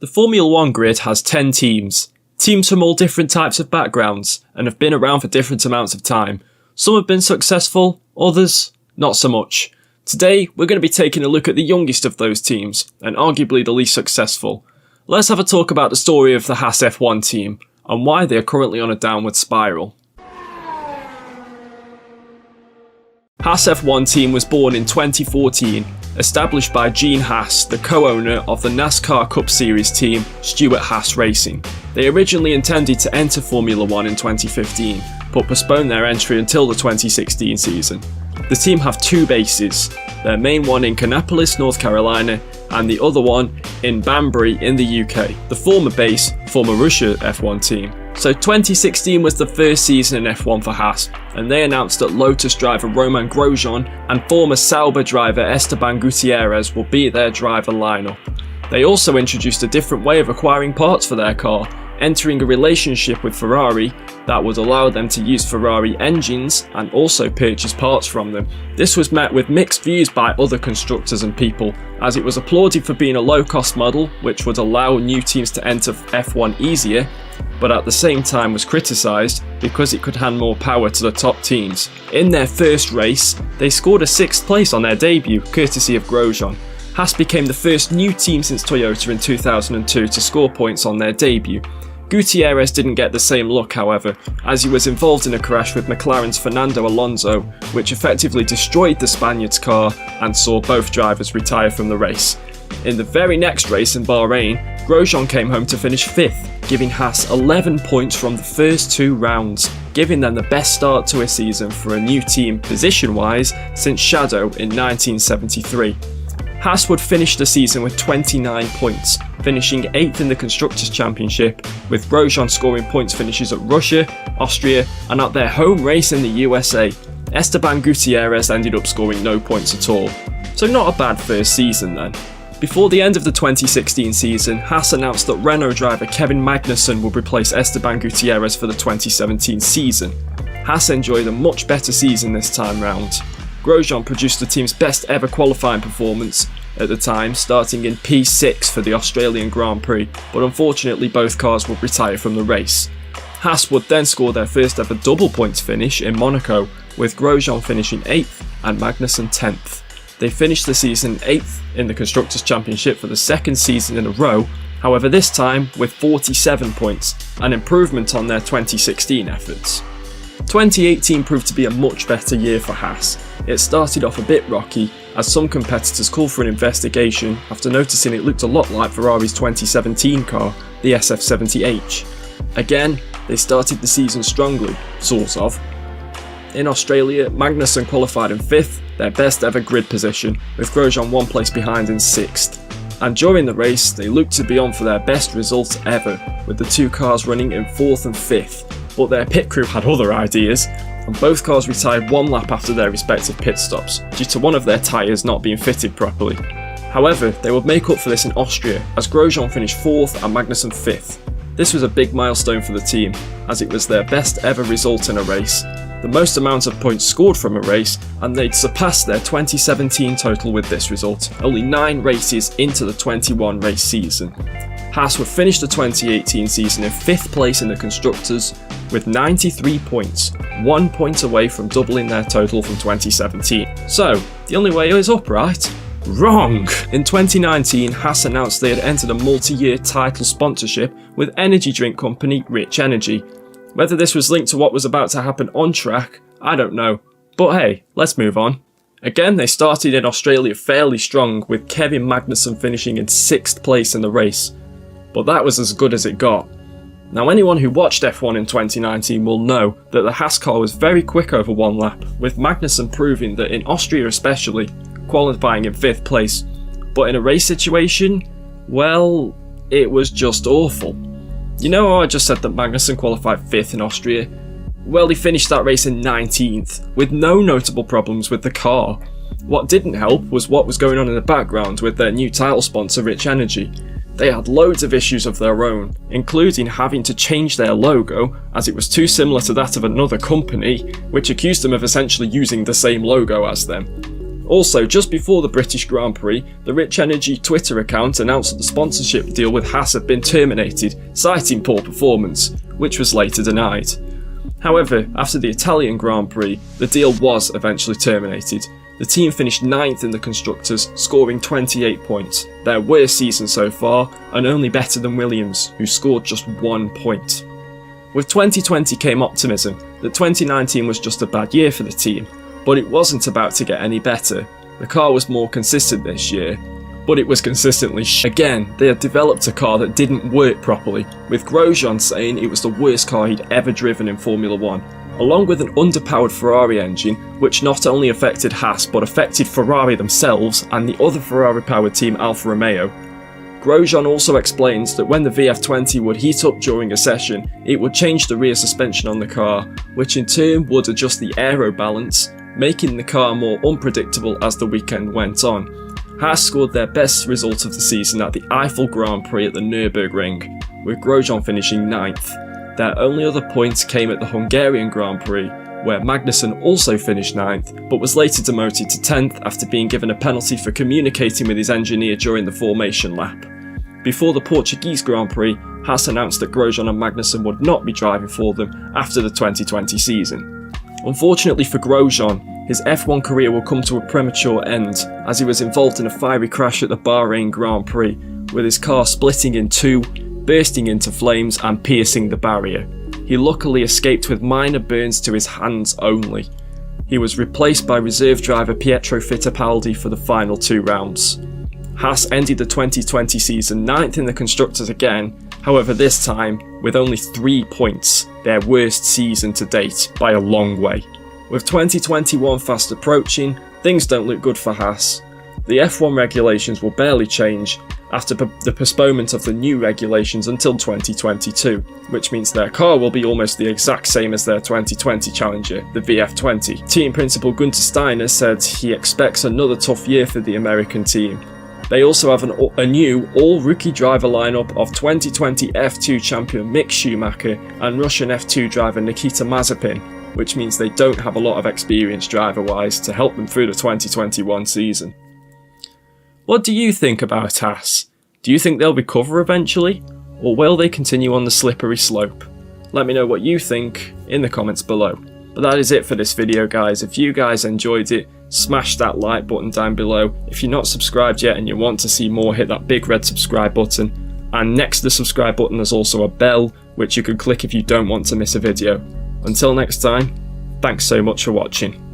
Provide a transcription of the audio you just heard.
The Formula 1 grid has 10 teams. Teams from all different types of backgrounds and have been around for different amounts of time. Some have been successful, others not so much. Today we're going to be taking a look at the youngest of those teams and arguably the least successful. Let's have a talk about the story of the Haas F1 team and why they are currently on a downward spiral. Haas F1 team was born in 2014, established by Gene Haas, the co-owner of the NASCAR Cup Series team, Stewart Haas Racing. They originally intended to enter Formula 1 in 2015, but postponed their entry until the 2016 season. The team have two bases, their main one in Kannapolis, North Carolina, and the other one in Banbury in the UK. The former base, former Russia F1 team. So 2016 was the first season in F1 for Haas, and they announced that Lotus driver Romain Grosjean and former Sauber driver Esteban Gutierrez will be their driver lineup. They also introduced a different way of acquiring parts for their car, entering a relationship with Ferrari that would allow them to use Ferrari engines and also purchase parts from them. This was met with mixed views by other constructors and people, as it was applauded for being a low-cost model which would allow new teams to enter F1 easier, but at the same time was criticised because it could hand more power to the top teams. In their first race, they scored a 6th place on their debut, courtesy of Grosjean. Haas became the first new team since Toyota in 2002 to score points on their debut. Gutierrez didn't get the same look, however, as he was involved in a crash with McLaren's Fernando Alonso, which effectively destroyed the Spaniard's car and saw both drivers retire from the race. In the very next race in Bahrain, Grosjean came home to finish 5th, giving Haas 11 points from the first 2 rounds, giving them the best start to a season for a new team position-wise since Shadow in 1973. Haas would finish the season with 29 points, finishing 8th in the Constructors' Championship, with Grosjean scoring points finishes at Russia, Austria, and at their home race in the USA. Esteban Gutierrez ended up scoring no points at all. So not a bad first season then. Before the end of the 2016 season, Haas announced that Renault driver Kevin Magnussen would replace Esteban Gutierrez for the 2017 season. Haas enjoyed a much better season this time round. Grosjean produced the team's best ever qualifying performance at the time, starting in P6 for the Australian Grand Prix, but unfortunately both cars would retire from the race. Haas would then score their first ever double points finish in Monaco, with Grosjean finishing 8th and Magnussen 10th. They finished the season 8th in the Constructors' Championship for the second season in a row, however this time with 47 points, an improvement on their 2016 efforts. 2018 proved to be a much better year for Haas. It started off a bit rocky, as some competitors called for an investigation after noticing it looked a lot like Ferrari's 2017 car, the SF70H. Again, they started the season strongly, sort of. In Australia, Magnussen qualified in 5th, their best ever grid position, with Grosjean 1 place behind in 6th. And during the race, they looked to be on for their best results ever, with the 2 cars running in 4th and 5th. But their pit crew had other ideas, and both cars retired 1 lap after their respective pit stops, due to one of their tyres not being fitted properly. However, they would make up for this in Austria, as Grosjean finished 4th and Magnussen 5th. This was a big milestone for the team, as it was their best ever result in a race, the most amount of points scored from a race, and they'd surpassed their 2017 total with this result, only 9 races into the 21 race season. Haas would finish the 2018 season in 5th place in the Constructors with 93 points, 1 point away from doubling their total from 2017. So, the only way is up, right? Wrong! In 2019, Haas announced they had entered a multi-year title sponsorship with energy drink company Rich Energy. Whether this was linked to what was about to happen on track, I don't know. But hey, let's move on. Again, they started in Australia fairly strong, with Kevin Magnussen finishing in 6th place in the race. But that was as good as it got. Now, anyone who watched F1 in 2019 will know that the Haas car was very quick over 1 lap, with Magnussen proving that in Austria especially, qualifying in 5th place. But in a race situation, well, it was just awful. You know how I just said that Magnussen qualified 5th in Austria? Well, he finished that race in 19th, with no notable problems with the car. What didn't help was what was going on in the background with their new title sponsor Rich Energy. They had loads of issues of their own, including having to change their logo as it was too similar to that of another company, which accused them of essentially using the same logo as them. Also, just before the British Grand Prix, the Rich Energy Twitter account announced that the sponsorship deal with Haas had been terminated, citing poor performance, which was later denied. However, after the Italian Grand Prix, the deal was eventually terminated. The team finished 9th in the Constructors, scoring 28 points, their worst season so far, and only better than Williams, who scored just 1 point. With 2020 came optimism that 2019 was just a bad year for the team, but it wasn't about to get any better. The car was more consistent this year, but it was consistently Again, they had developed a car that didn't work properly, with Grosjean saying it was the worst car he'd ever driven in Formula 1, along with an underpowered Ferrari engine, which not only affected Haas but affected Ferrari themselves and the other Ferrari-powered team Alfa Romeo. Grosjean also explains that when the VF20 would heat up during a session, it would change the rear suspension on the car, which in turn would adjust the aero balance, making the car more unpredictable as the weekend went on. Haas scored their best result of the season at the Eiffel Grand Prix at the Nürburgring, with Grosjean finishing 9th. Their only other points came at the Hungarian Grand Prix, where Magnussen also finished 9th, but was later demoted to 10th after being given a penalty for communicating with his engineer during the formation lap. Before the Portuguese Grand Prix, Haas announced that Grosjean and Magnussen would not be driving for them after the 2020 season. Unfortunately for Grosjean, his F1 career will come to a premature end, as he was involved in a fiery crash at the Bahrain Grand Prix, with his car splitting in two, bursting into flames and piercing the barrier. He luckily escaped with minor burns to his hands only. He was replaced by reserve driver Pietro Fittipaldi for the final 2 rounds. Haas ended the 2020 season 9th in the Constructors again, however this time with only 3 points, their worst season to date by a long way. With 2021 fast approaching, things don't look good for Haas. The F1 regulations will barely change after the postponement of the new regulations until 2022, which means their car will be almost the exact same as their 2020 challenger, the VF20. Team principal Gunther Steiner said he expects another tough year for the American team. They also have a new all-rookie driver lineup of 2020 F2 champion Mick Schumacher and Russian F2 driver Nikita Mazepin, which means they don't have a lot of experience driver-wise to help them through the 2021 season. What do you think about Haas? Do you think they'll recover eventually, or will they continue on the slippery slope? Let me know what you think in the comments below. But that is it for this video, guys. If you guys enjoyed it, smash that like button down below. If you're not subscribed yet and you want to see more, hit that big red subscribe button. And next to the subscribe button there's also a bell, which you can click if you don't want to miss a video. Until next time, thanks so much for watching.